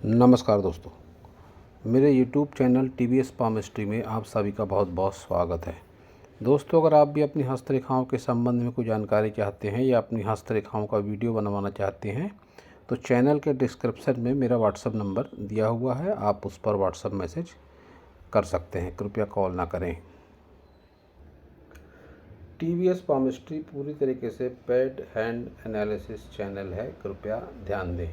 नमस्कार दोस्तों, मेरे YouTube चैनल TVS पामिस्ट्री में आप सभी का बहुत बहुत स्वागत है। दोस्तों, अगर आप भी अपनी हस्तरेखाओं के संबंध में कोई जानकारी चाहते हैं या अपनी हस्तरेखाओं का वीडियो बनवाना चाहते हैं तो चैनल के डिस्क्रिप्शन में मेरा व्हाट्सएप नंबर दिया हुआ है, आप उस पर व्हाट्सएप मैसेज कर सकते हैं, कृपया कॉल ना करें। TVS पामिस्ट्री पूरी तरीके से पेड हैंड एनालिसिस चैनल है, कृपया ध्यान दें।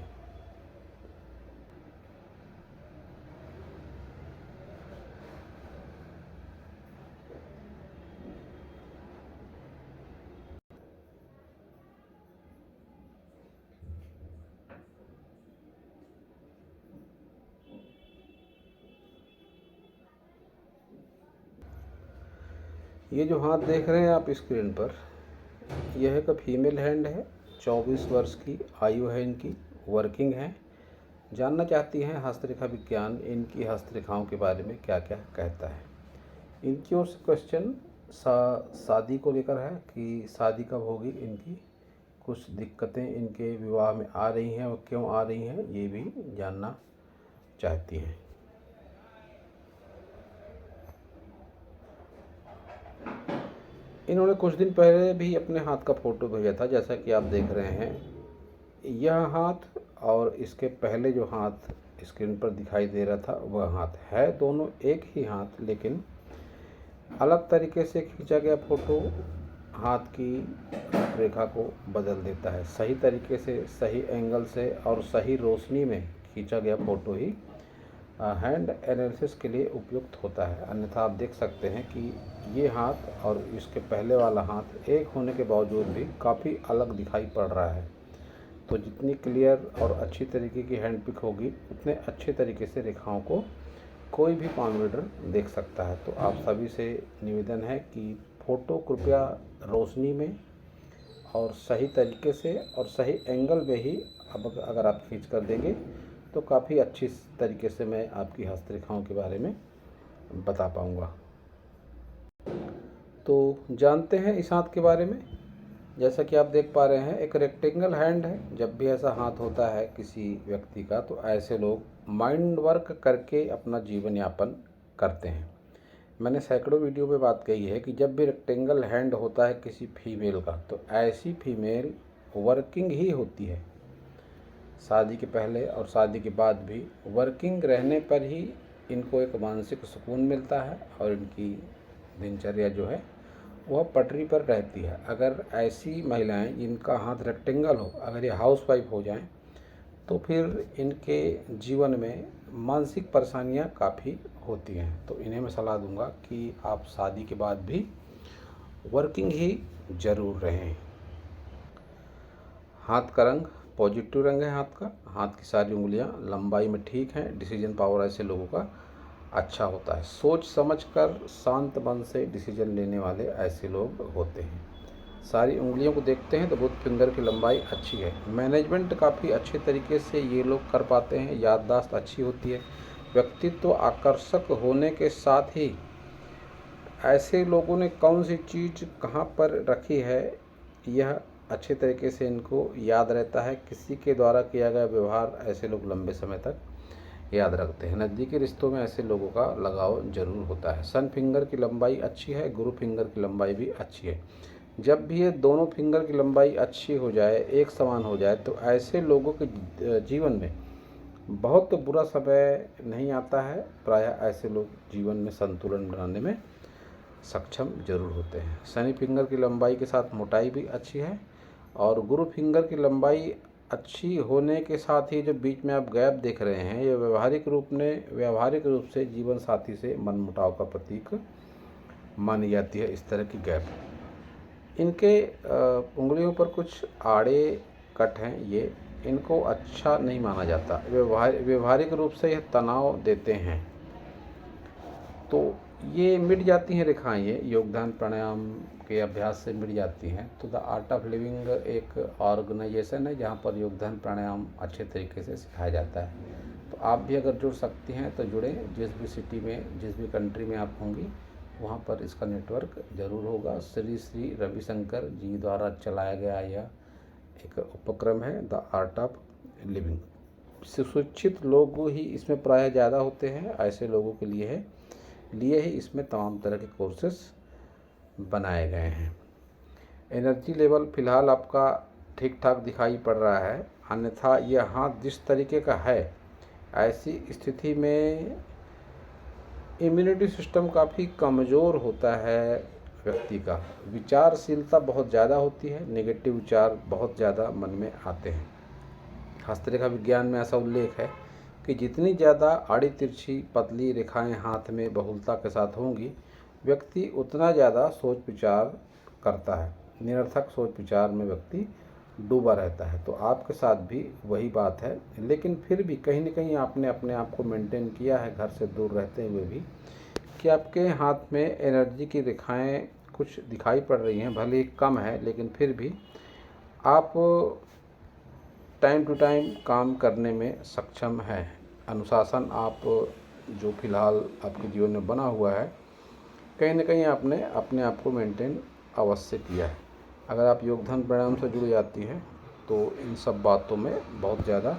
ये जो हाथ देख रहे हैं आप स्क्रीन पर, यह एक फीमेल हैंड है। 24 वर्ष की आयु है इनकी, वर्किंग है। जानना चाहती हैं हस्तरेखा विज्ञान इनकी हस्तरेखाओं के बारे में क्या क्या कहता है। इनकी ओर से क्वेश्चन शादी को लेकर है कि शादी कब होगी इनकी, कुछ दिक्कतें इनके विवाह में आ रही हैं और क्यों आ रही हैं ये भी जानना चाहती हैं। इन्होंने कुछ दिन पहले भी अपने हाथ का फ़ोटो भेजा था, जैसा कि आप देख रहे हैं। यह हाथ और इसके पहले जो हाथ स्क्रीन पर दिखाई दे रहा था वह हाथ है, दोनों एक ही हाथ, लेकिन अलग तरीके से खींचा गया फ़ोटो हाथ की रेखा को बदल देता है। सही तरीके से, सही एंगल से और सही रोशनी में खींचा गया फ़ोटो ही हैंड एनालिसिस के लिए उपयुक्त होता है। अन्यथा आप देख सकते हैं कि ये हाथ और इसके पहले वाला हाथ एक होने के बावजूद भी काफ़ी अलग दिखाई पड़ रहा है। तो जितनी क्लियर और अच्छी तरीके की हैंड पिक होगी उतने अच्छे तरीके से रेखाओं को कोई भी पाम रीडर देख सकता है। तो आप सभी से निवेदन है कि फ़ोटो कृपया रोशनी में और सही तरीके से और सही एंगल में ही अगर आप खींच कर देंगे तो काफ़ी अच्छी तरीके से मैं आपकी हस्तरेखाओं के बारे में बता पाऊँगा। तो जानते हैं इस हाथ के बारे में। जैसा कि आप देख पा रहे हैं, एक रेक्टेंगल हैंड है। जब भी ऐसा हाथ होता है किसी व्यक्ति का तो ऐसे लोग माइंड वर्क करके अपना जीवन यापन करते हैं। मैंने सैकड़ों वीडियो में बात कही है कि जब भी रेक्टेंगल हैंड होता है किसी फीमेल का तो ऐसी फीमेल वर्किंग ही होती है। शादी के पहले और शादी के बाद भी वर्किंग रहने पर ही इनको एक मानसिक सुकून मिलता है और इनकी दिनचर्या जो है वह पटरी पर रहती है। अगर ऐसी महिलाएं जिनका हाथ रेक्टेंगल हो, अगर ये हाउस वाइफ हो जाएं तो फिर इनके जीवन में मानसिक परेशानियां काफ़ी होती हैं। तो इन्हें मैं सलाह दूंगा कि आप शादी के बाद भी वर्किंग ही ज़रूर रहें। हाथ का रंग पॉजिटिव रंग है। हाथ की सारी उंगलियां लंबाई में ठीक हैं। डिसीजन पावर ऐसे लोगों का अच्छा होता है। सोच समझकर शांत मन से डिसीजन लेने वाले ऐसे लोग होते हैं। सारी उंगलियों को देखते हैं तो बुथ फिंगर की लंबाई अच्छी है। मैनेजमेंट काफ़ी अच्छे तरीके से ये लोग कर पाते हैं। याददाश्त अच्छी होती है। व्यक्तित्व आकर्षक होने के साथ ही ऐसे लोगों ने कौन सी चीज़ कहाँ पर रखी है यह अच्छे तरीके से इनको याद रहता है। किसी के द्वारा किया गया व्यवहार ऐसे लोग लंबे समय तक याद रखते हैं। नज़दीकी रिश्तों में ऐसे लोगों का लगाव जरूर होता है। सन फिंगर की लंबाई अच्छी है। गुरु फिंगर की लंबाई भी अच्छी है। जब भी ये दोनों फिंगर की लंबाई अच्छी हो जाए, एक समान हो जाए, तो ऐसे लोगों के जीवन में बहुत बुरा समय नहीं आता है। प्रायः ऐसे लोग जीवन में संतुलन बनाने में सक्षम जरूर होते हैं। शनि फिंगर की लंबाई के साथ मोटाई भी अच्छी है और गुरु फिंगर की लंबाई अच्छी होने के साथ ही जो बीच में आप गैप देख रहे हैं ये व्यावहारिक रूप से जीवन साथी से मनमुटाव का प्रतीक मानी जाती है। इस तरह की गैप इनके उंगलियों पर कुछ आड़े कट हैं, ये इनको अच्छा नहीं माना जाता। व्यवहारिक रूप से यह तनाव देते हैं। तो ये मिट जाती हैं रेखाएं, ये योगदान प्राणायाम के अभ्यास से मिट जाती हैं। तो द आर्ट ऑफ लिविंग एक ऑर्गेनाइजेशन है जहाँ पर योगदान प्राणायाम अच्छे तरीके से सिखाया जाता है। तो आप भी अगर जुड़ सकती हैं तो जुड़ें। जिस भी सिटी में, जिस भी कंट्री में आप होंगी वहाँ पर इसका नेटवर्क ज़रूर होगा। श्री श्री रविशंकर जी द्वारा चलाया गया यह एक उपक्रम है, द आर्ट ऑफ लिविंग। सुशिक्षित लोग ही इसमें प्रायः ज़्यादा होते हैं। ऐसे लोगों के लिए ही इसमें तमाम तरह के कोर्सेस बनाए गए हैं। एनर्जी लेवल फ़िलहाल आपका ठीक ठाक दिखाई पड़ रहा है, अन्यथा यह हाथ जिस तरीके का है, ऐसी स्थिति में इम्यूनिटी सिस्टम काफ़ी कमज़ोर होता है व्यक्ति का। विचारशीलता बहुत ज़्यादा होती है, नेगेटिव विचार बहुत ज़्यादा मन में आते हैं। हस्तरेखा विज्ञान में ऐसा उल्लेख है कि जितनी ज़्यादा आड़ी तिरछी पतली रेखाएं हाथ में बहुलता के साथ होंगी, व्यक्ति उतना ज़्यादा सोच विचार करता है। निरर्थक सोच विचार में व्यक्ति डूबा रहता है। तो आपके साथ भी वही बात है, लेकिन फिर भी कहीं न कहीं आपने अपने आप को मेंटेन किया है घर से दूर रहते हुए भी, कि आपके हाथ में एनर्जी की रेखाएं कुछ दिखाई पड़ रही हैं, भले ही कम है, लेकिन फिर भी आप टाइम टू टाइम काम करने में सक्षम है। अनुशासन आप जो फ़िलहाल आपके जीवन में बना हुआ है, कहीं न कहीं आपने अपने आप को मेंटेन अवश्य किया है। अगर आप योग ध्यान प्राणायाम से जुड़ जाती हैं तो इन सब बातों में बहुत ज़्यादा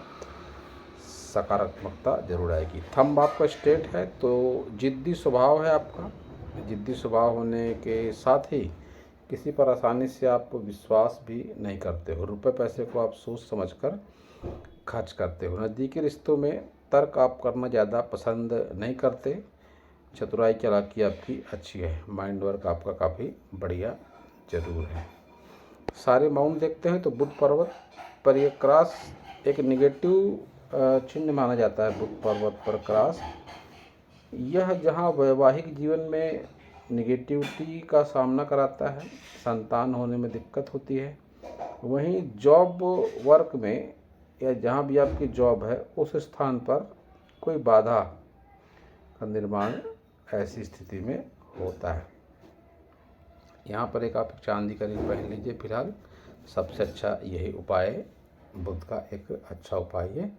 सकारात्मकता जरूर आएगी। थंब आपका स्ट्रेट है तो जिद्दी स्वभाव है आपका। जिद्दी स्वभाव होने के साथ ही किसी पर आसानी से आप विश्वास भी नहीं करते हो। रुपए पैसे को आप सोच समझकर खर्च करते हो। नज़दीकी रिश्तों में तर्क आप करना ज़्यादा पसंद नहीं करते। चतुराई चालाकी आपकी अच्छी है। माइंड वर्क आपका काफ़ी बढ़िया जरूर है। सारे माउंट देखते हैं तो बुध पर्वत पर यह क्रॉस एक निगेटिव चिन्ह माना जाता है। बुध पर्वत पर क्रॉस, यह जहाँ वैवाहिक जीवन में निगेटिविटी का सामना कराता है, संतान होने में दिक्कत होती है, वहीं जॉब वर्क में या जहाँ भी आपकी जॉब है उस स्थान पर कोई बाधा का निर्माण ऐसी स्थिति में होता है। यहाँ पर एक आप चांदी का रिंग पहन लीजिए। फिलहाल सबसे अच्छा यही उपाय, बुध का एक अच्छा उपाय ये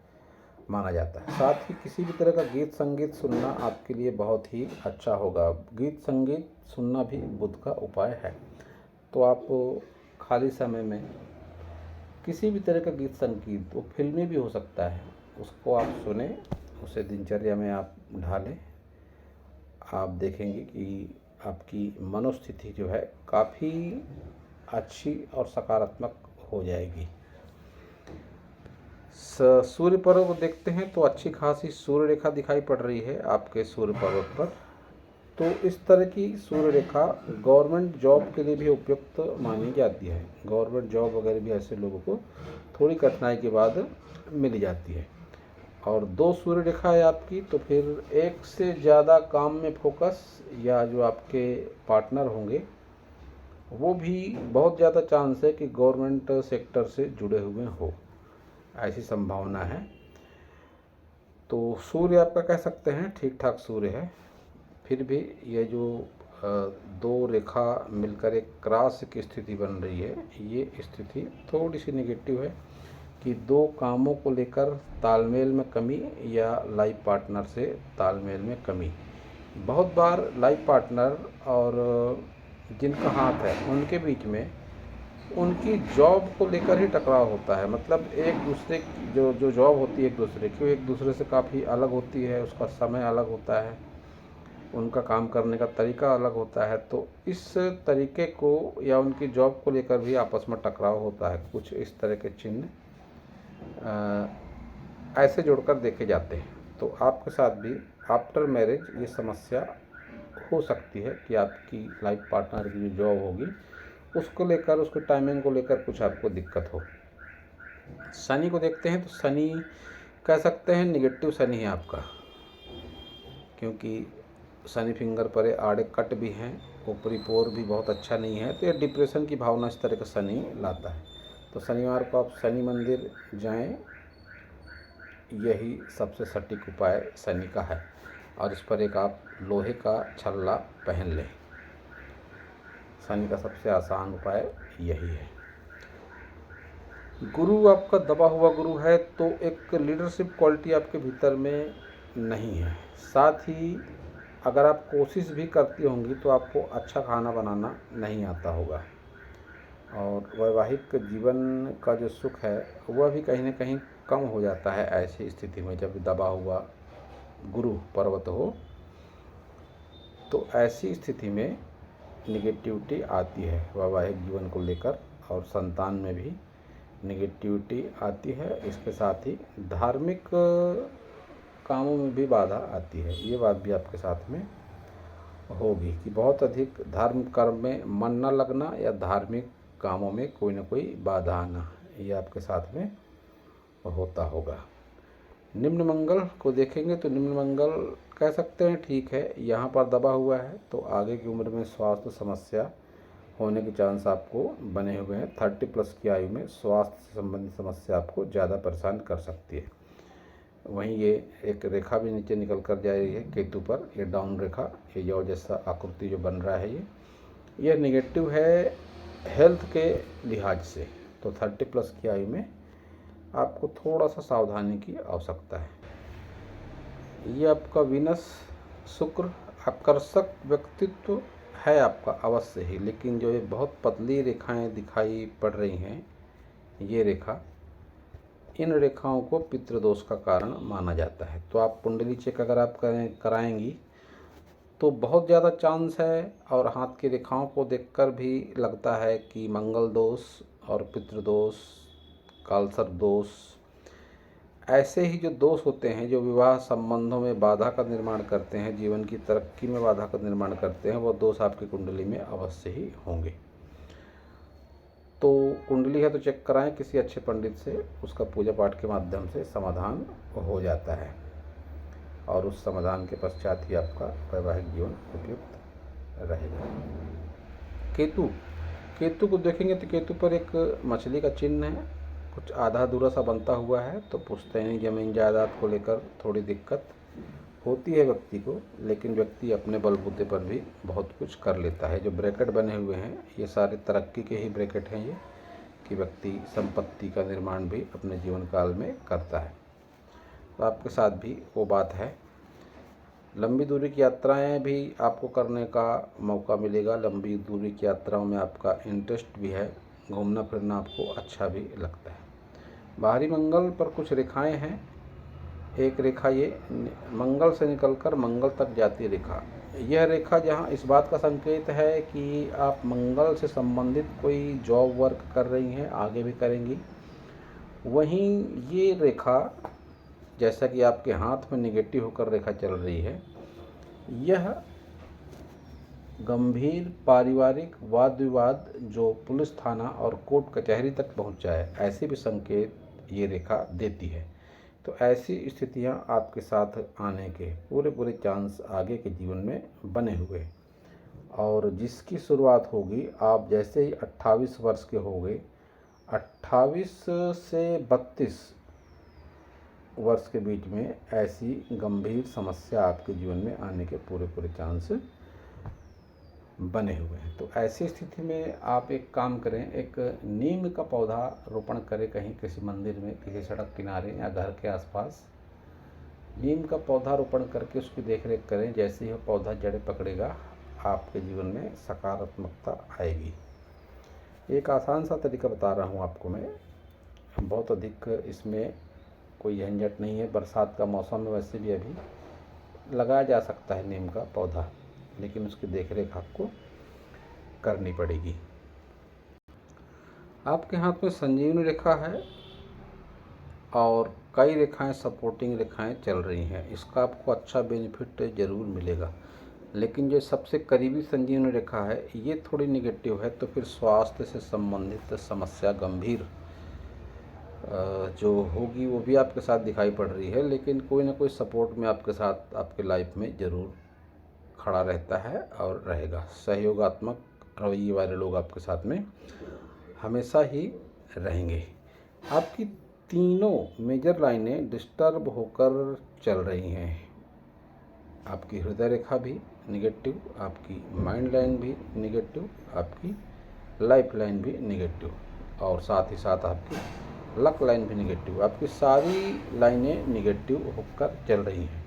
माना जाता है। साथ ही किसी भी तरह का गीत संगीत सुनना आपके लिए बहुत ही अच्छा होगा। गीत संगीत सुनना भी बुध का उपाय है। तो आप खाली समय में किसी भी तरह का गीत संगीत, वो फिल्मी भी हो सकता है, उसको आप सुने, उसे दिनचर्या में आप ढालें। आप देखेंगे कि आपकी मनोस्थिति जो है काफ़ी अच्छी और सकारात्मक हो जाएगी। सूर्य पर्व को देखते हैं तो अच्छी खासी सूर्य रेखा दिखाई पड़ रही है आपके सूर्य पर्वत पर। तो इस तरह की सूर्य रेखा गवर्नमेंट जॉब के लिए भी उपयुक्त मानी जाती है। गवर्नमेंट जॉब वगैरह भी ऐसे लोगों को थोड़ी कठिनाई के बाद मिल जाती है। और 2 सूर्य रेखा है आपकी, तो फिर एक से ज़्यादा काम में फोकस, या जो आपके पार्टनर होंगे वो भी बहुत ज़्यादा चांस है कि गवर्नमेंट सेक्टर से जुड़े हुए हो, ऐसी संभावना है। तो सूर्य आपका कह सकते हैं ठीक ठाक सूर्य है। फिर भी ये जो 2 रेखा मिलकर एक क्रॉस की स्थिति बन रही है, ये स्थिति थोड़ी सी नेगेटिव है कि 2 कामों को लेकर तालमेल में कमी या लाइफ पार्टनर से तालमेल में कमी। बहुत बार लाइफ पार्टनर और जिनका हाथ है उनके बीच में उनकी जॉब को लेकर ही टकराव होता है। मतलब एक दूसरे की जो जॉब होती है एक दूसरे से काफ़ी अलग होती है, उसका समय अलग होता है, उनका काम करने का तरीका अलग होता है। तो इस तरीके को या उनकी जॉब को लेकर भी आपस में टकराव होता है। कुछ इस तरह के चिन्ह ऐसे जोड़कर देखे जाते हैं। तो आपके साथ भी आफ्टर मैरिज ये समस्या हो सकती है कि आपकी लाइफ पार्टनर की जो जॉब होगी उसको लेकर, उसके टाइमिंग को लेकर कुछ आपको दिक्कत हो। शनि को देखते हैं तो शनि कह सकते हैं निगेटिव शनि है आपका, क्योंकि शनि फिंगर पर आड़े कट भी हैं, ऊपरी पोर भी बहुत अच्छा नहीं है। तो ये डिप्रेशन की भावना इस तरह का शनि लाता है। तो शनिवार को आप शनि मंदिर जाएं, यही सबसे सटीक उपाय शनि का है। और इस पर एक आप लोहे का छल्ला पहन लें। शनि का सबसे आसान उपाय यही है। गुरु आपका दबा हुआ गुरु है तो एक लीडरशिप क्वालिटी आपके भीतर में नहीं है। साथ ही अगर आप कोशिश भी करती होंगी तो आपको अच्छा खाना बनाना नहीं आता होगा। और वैवाहिक जीवन का जो सुख है वह भी कहीं न कहीं कम हो जाता है ऐसी स्थिति में, जब दबा हुआ गुरु पर्वत हो तो ऐसी स्थिति में निगेटिविटी आती है वैवाहिक जीवन को लेकर, और संतान में भी निगेटिविटी आती है। इसके साथ ही धार्मिक कामों में भी बाधा आती है। ये बात भी आपके साथ में होगी कि बहुत अधिक धर्म कर्म में मन न लगना या धार्मिक कामों में कोई ना कोई बाधा आना, ये आपके साथ में होता होगा। निम्न मंगल को देखेंगे तो निम्न मंगल कह सकते हैं ठीक है, यहाँ पर दबा हुआ है तो आगे की उम्र में स्वास्थ्य समस्या होने के चांस आपको बने हुए हैं। 30+ की आयु में स्वास्थ्य से संबंधित समस्या आपको ज़्यादा परेशान कर सकती है। वहीं ये एक रेखा भी नीचे निकल कर जा रही है केतु पर, ये डाउन रेखा, ये यौ जैसा आकृति जो बन रहा है ये निगेटिव है हेल्थ के लिहाज से। तो 30+ की आयु में आपको थोड़ा सा सावधानी की आवश्यकता है। ये आपका वीनस शुक्र आकर्षक व्यक्तित्व है आपका अवश्य ही, लेकिन जो ये बहुत पतली रेखाएं दिखाई पड़ रही हैं, ये रेखा, इन रेखाओं को पितृदोष का कारण माना जाता है। तो आप कुंडली चेक अगर आप कराएंगी तो बहुत ज़्यादा चांस है, और हाथ की रेखाओं को देखकर भी लगता है कि मंगल दोष और पितृदोष, कालसर्प दोष, ऐसे ही जो दोष होते हैं जो विवाह संबंधों में बाधा का निर्माण करते हैं, जीवन की तरक्की में बाधा का निर्माण करते हैं, वो दोष आपकी कुंडली में अवश्य ही होंगे। तो कुंडली है तो चेक कराएं किसी अच्छे पंडित से, उसका पूजा पाठ के माध्यम से समाधान हो जाता है, और उस समाधान के पश्चात ही आपका वैवाहिक जीवन उपयुक्त रहेगा। केतु को देखेंगे तो केतु पर एक मछली का चिन्ह है, कुछ आधा अधूरा सा बनता हुआ है। तो पुश्तैनी जमीन जायदाद को लेकर थोड़ी दिक्कत होती है व्यक्ति को, लेकिन व्यक्ति अपने बलबूते पर भी बहुत कुछ कर लेता है। जो ब्रैकेट बने हुए हैं ये सारे तरक्की के ही ब्रैकेट हैं, ये कि व्यक्ति संपत्ति का निर्माण भी अपने जीवन काल में करता है। तो आपके साथ भी वो बात है। लंबी दूरी की यात्राएं भी आपको करने का मौका मिलेगा। लंबी दूरी की यात्राओं में आपका इंटरेस्ट भी है, घूमना फिरना आपको अच्छा भी लगता है। बाहरी मंगल पर कुछ रेखाएं हैं। एक रेखा ये मंगल से निकलकर मंगल तक जाती रेखा, यह रेखा जहां इस बात का संकेत है कि आप मंगल से संबंधित कोई जॉब वर्क कर रही हैं, आगे भी करेंगी। वहीं ये रेखा, जैसा कि आपके हाथ में निगेटिव होकर रेखा चल रही है, यह गंभीर पारिवारिक वाद विवाद जो पुलिस थाना और कोर्ट कचहरी तक पहुंच जाए, ऐसे भी संकेत ये रेखा देती है। तो ऐसी स्थितियां आपके साथ आने के पूरे चांस आगे के जीवन में बने हुए, और जिसकी शुरुआत होगी आप जैसे ही 28 वर्ष के हो गए, 28 से 32 वर्ष के बीच में ऐसी गंभीर समस्या आपके जीवन में आने के पूरे चांस बने हुए हैं। तो ऐसी स्थिति में आप एक काम करें, एक नीम का पौधा रोपण करें कहीं किसी मंदिर में, किसी सड़क किनारे या घर के आसपास। नीम का पौधा रोपण करके उसकी देखरेख करें। जैसे ही वह पौधा जड़ें पकड़ेगा आपके जीवन में सकारात्मकता आएगी। एक आसान सा तरीका बता रहा हूँ आपको मैं, बहुत अधिक इसमें कोई झंझट नहीं है। बरसात का मौसम में वैसे भी अभी लगाया जा सकता है नीम का पौधा, लेकिन उसकी देखरेख आपको करनी पड़ेगी। आपके हाथ में संजीवनी रेखा है और कई रेखाएं सपोर्टिंग रेखाएं चल रही हैं, इसका आपको अच्छा बेनिफिट जरूर मिलेगा। लेकिन जो सबसे करीबी संजीवनी रेखा है ये थोड़ी निगेटिव है, तो फिर स्वास्थ्य से संबंधित समस्या गंभीर जो होगी वो भी आपके साथ दिखाई पड़ रही है। लेकिन कोई ना कोई सपोर्ट में आपके साथ आपके लाइफ में ज़रूर खड़ा रहता है और रहेगा। सहयोगात्मक रवैये वाले लोग आपके साथ में हमेशा ही रहेंगे। आपकी तीनों मेजर लाइनें डिस्टर्ब होकर चल रही हैं। आपकी हृदय रेखा भी निगेटिव, आपकी माइंड लाइन भी निगेटिव, आपकी लाइफ लाइन भी निगेटिव, और साथ ही साथ आपकी लक लाइन भी निगेटिव। आपकी सारी लाइनें निगेटिव होकर चल रही हैं।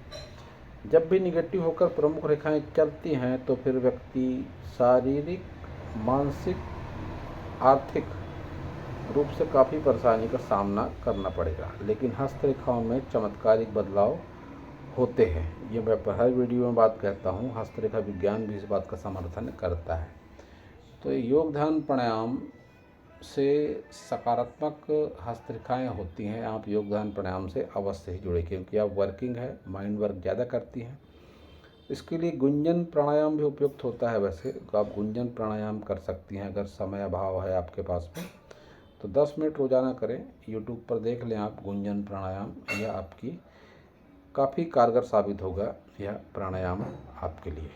जब भी निगेटिव होकर प्रमुख रेखाएं चलती हैं तो फिर व्यक्ति शारीरिक, मानसिक, आर्थिक रूप से काफ़ी परेशानी का सामना करना पड़ेगा, लेकिन हस्तरेखाओं में चमत्कारिक बदलाव होते हैं। ये मैं हर वीडियो में बात कहता हूँ, हस्तरेखा विज्ञान भी इस बात का समर्थन करता है। तो योग ध्यान प्राणायाम से सकारात्मक हस्तरेखाएँ होती हैं। आप योग ध्यान प्राणायाम से अवश्य ही जुड़े, क्योंकि आप वर्किंग है, माइंड वर्क ज़्यादा करती हैं। इसके लिए गुंजन प्राणायाम भी उपयुक्त होता है। वैसे तो आप गुंजन प्राणायाम कर सकती हैं अगर समय अभाव है आपके पास में, तो 10 मिनट रोज़ाना करें। यूट्यूब पर देख लें आप गुंजन प्राणायाम, यह आपकी काफ़ी कारगर साबित होगा यह प्राणायाम आपके लिए।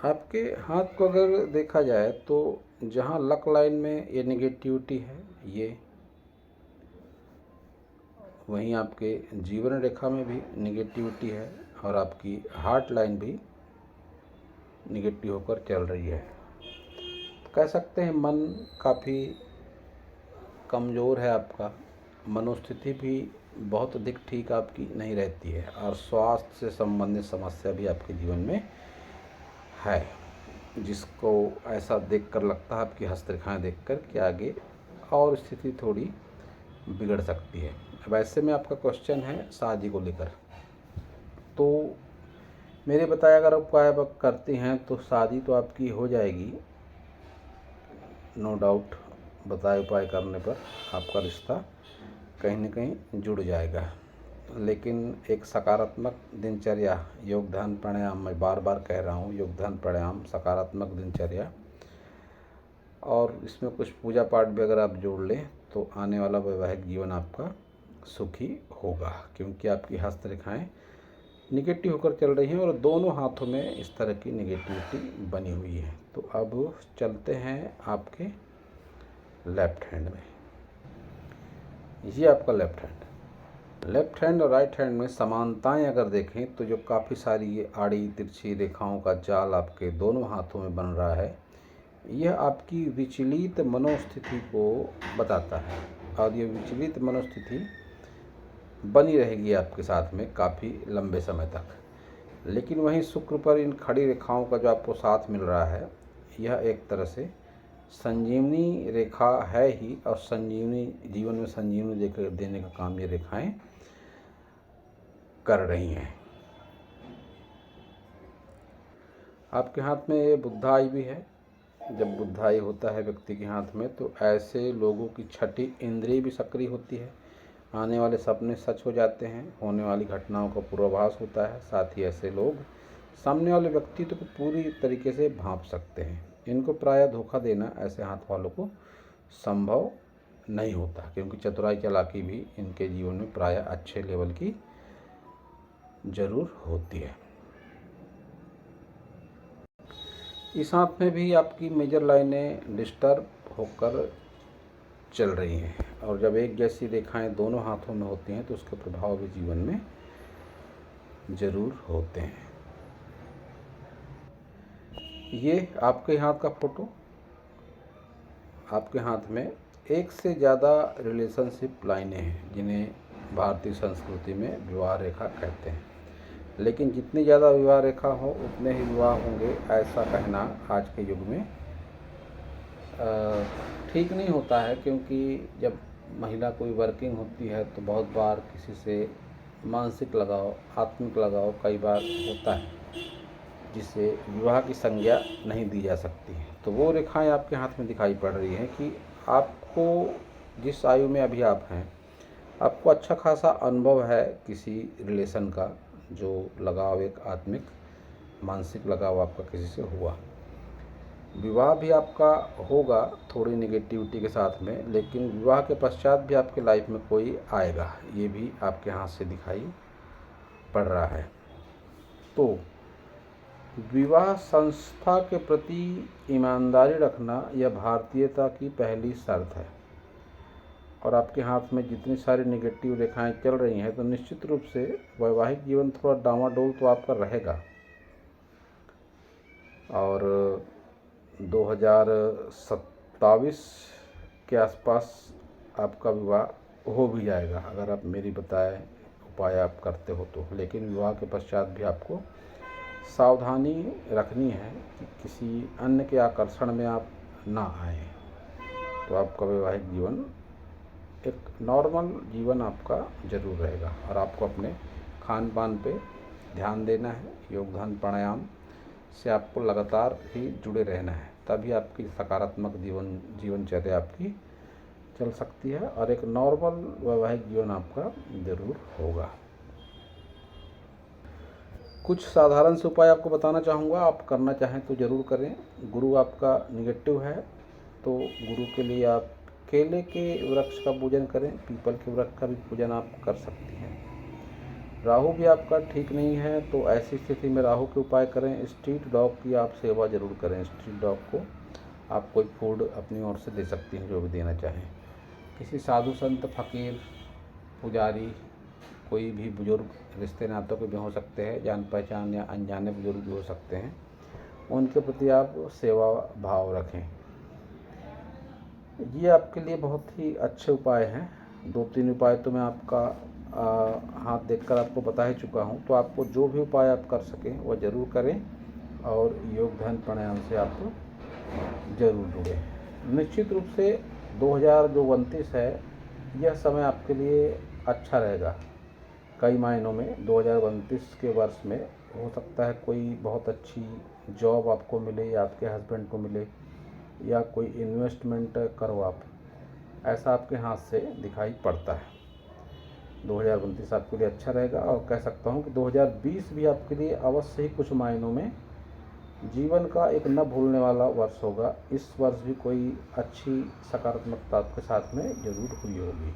आपके हाथ को अगर देखा जाए तो जहाँ लक लाइन में ये निगेटिविटी है, ये वहीं आपके जीवन रेखा में भी निगेटिविटी है और आपकी हार्ट लाइन भी निगेटिव होकर चल रही है। तो कह सकते हैं मन काफ़ी कमज़ोर है आपका, मनोस्थिति भी बहुत अधिक ठीक आपकी नहीं रहती है और स्वास्थ्य से संबंधित समस्या भी आपके जीवन में है, जिसको ऐसा देखकर लगता है आपकी हस्तरेखाएं देखकर कि आगे और स्थिति थोड़ी बिगड़ सकती है। अब ऐसे में आपका क्वेश्चन है शादी को लेकर, तो मेरे बताया अगर आप करती हैं तो शादी तो आपकी हो जाएगी, नो डाउट। बताए उपाय करने पर आपका रिश्ता कहीं न कहीं जुड़ जाएगा, लेकिन एक सकारात्मक दिनचर्या, योग ध्यान प्राणायाम, मैं बार बार कह रहा हूँ, योग ध्यान प्राणायाम सकारात्मक दिनचर्या, और इसमें कुछ पूजा पाठ भी अगर आप जोड़ लें तो आने वाला वैवाहिक जीवन आपका सुखी होगा, क्योंकि आपकी हस्तरेखाएँ निगेटिव होकर चल रही हैं और दोनों हाथों में इस तरह की निगेटिविटी बनी हुई है। तो अब चलते हैं आपके लेफ्ट हैंड में। ये आपका लेफ्ट हैंड और राइट हैंड में समानताएं अगर देखें तो जो काफ़ी सारी ये आड़ी तिरछी रेखाओं का जाल आपके दोनों हाथों में बन रहा है, यह आपकी विचलित मनोस्थिति को बताता है और ये विचलित मनोस्थिति बनी रहेगी आपके साथ में काफ़ी लंबे समय तक। लेकिन वहीं शुक्र पर इन खड़ी रेखाओं का जो आपको साथ मिल रहा है, यह एक तरह से संजीवनी रेखा है ही, और संजीवनी जीवन में संजीवनी देने का काम ये रेखाएं कर रही हैं। आपके हाथ में ये बुधाई भी है। जब बुधाई होता है व्यक्ति के हाथ में तो ऐसे लोगों की छठी इंद्रिय भी सक्रिय होती है, आने वाले सपने सच हो जाते हैं, होने वाली घटनाओं का पूर्वाभास होता है। साथ ही ऐसे लोग सामने वाले व्यक्तित्व को पूरी तरीके से भांप सकते हैं। इनको प्रायः धोखा देना ऐसे हाथ वालों को संभव नहीं होता, क्योंकि चतुराई चालाकी भी इनके जीवन में प्रायः अच्छे लेवल की जरूर होती है। इस हाथ में भी आपकी मेजर लाइनें डिस्टर्ब होकर चल रही हैं, और जब एक जैसी रेखाएं दोनों हाथों में होती हैं तो उसके प्रभाव भी जीवन में जरूर होते हैं। ये आपके हाथ का फोटो, आपके हाथ में एक से ज़्यादा रिलेशनशिप लाइनें हैं, जिन्हें भारतीय संस्कृति में विवाह रेखा कहते हैं। लेकिन जितनी ज़्यादा विवाह रेखा हो उतने ही विवाह होंगे, ऐसा कहना आज के युग में ठीक नहीं होता है, क्योंकि जब महिला कोई वर्किंग होती है तो बहुत बार किसी से मानसिक लगाव, आत्मिक लगाव कई बार होता है, जिसे विवाह की संज्ञा नहीं दी जा सकती है। तो वो रेखाएं आपके हाथ में दिखाई पड़ रही हैं कि आपको जिस आयु में अभी आप हैं, आपको अच्छा खासा अनुभव है किसी रिलेशन का, जो लगाव एक आत्मिक मानसिक लगाव आपका किसी से हुआ। विवाह भी आपका होगा थोड़ी निगेटिविटी के साथ में, लेकिन विवाह के पश्चात भी आपके लाइफ में कोई आएगा, ये भी आपके हाथ से दिखाई पड़ रहा है। तो विवाह संस्था के प्रति ईमानदारी रखना यह भारतीयता की पहली शर्त है, और आपके हाथ में जितनी सारी नेगेटिव रेखाएं चल रही हैं तो निश्चित रूप से वैवाहिक जीवन थोड़ा डामाडोल तो आपका रहेगा, और 2027 के आसपास आपका विवाह हो भी जाएगा अगर आप मेरी बताए उपाय आप करते हो तो। लेकिन विवाह के पश्चात भी आपको सावधानी रखनी है कि किसी अन्य के आकर्षण में आप ना आए, तो आपका वैवाहिक जीवन एक नॉर्मल जीवन आपका ज़रूर रहेगा। और आपको अपने खान पान पे ध्यान देना है, योग ध्यान प्राणायाम से आपको लगातार ही जुड़े रहना है, तभी आपकी सकारात्मक जीवनचर्या आपकी चल सकती है और एक नॉर्मल वैवाहिक जीवन आपका ज़रूर होगा। कुछ साधारण से उपाय आपको बताना चाहूँगा, आप करना चाहें तो ज़रूर करें। गुरु आपका निगेटिव है तो गुरु के लिए आप केले के वृक्ष का पूजन करें, पीपल के वृक्ष का भी पूजन आप कर सकती हैं। राहु भी आपका ठीक नहीं है तो ऐसी स्थिति में राहु के उपाय करें। स्ट्रीट डॉग की आप सेवा ज़रूर करें। स्ट्रीट डॉग को आप कोई फूड अपनी ओर से दे सकती हैं, जो भी देना चाहें। किसी साधु संत फकीर पुजारी कोई भी बुजुर्ग रिश्ते नातों के भी हो सकते हैं, जान पहचान या अनजाने बुजुर्ग भी हो सकते हैं, उनके प्रति आप सेवा भाव रखें। ये आपके लिए बहुत ही अच्छे उपाय हैं। 2-3 उपाय तो मैं आपका हाथ देखकर आपको बता ही चुका हूँ। तो आपको जो भी उपाय आप कर सकें वह ज़रूर करें और योग ध्यान प्राणायाम से आप ज़रूर जुड़ें। निश्चित रूप से 2029 है, यह समय आपके लिए अच्छा रहेगा। कई मायनों में 2029 के वर्ष में हो सकता है कोई बहुत अच्छी जॉब आपको मिले या आपके हस्बैंड को मिले या कोई इन्वेस्टमेंट करो आप, ऐसा आपके हाथ से दिखाई पड़ता है। 2029 आपके लिए अच्छा रहेगा और कह सकता हूँ कि 2020 भी आपके लिए अवश्य ही कुछ मायनों में जीवन का एक न भूलने वाला वर्ष होगा। इस वर्ष भी कोई अच्छी सकारात्मकता आपके साथ में ज़रूर हुई होगी।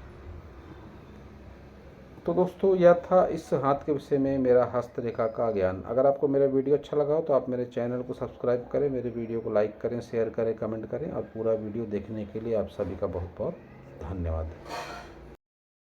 तो दोस्तों, यह था इस हाथ के विषय में मेरा हस्तरेखा का ज्ञान। अगर आपको मेरा वीडियो अच्छा लगा हो तो आप मेरे चैनल को सब्सक्राइब करें, मेरे वीडियो को लाइक करें, शेयर करें, कमेंट करें और पूरा वीडियो देखने के लिए आप सभी का बहुत बहुत धन्यवाद।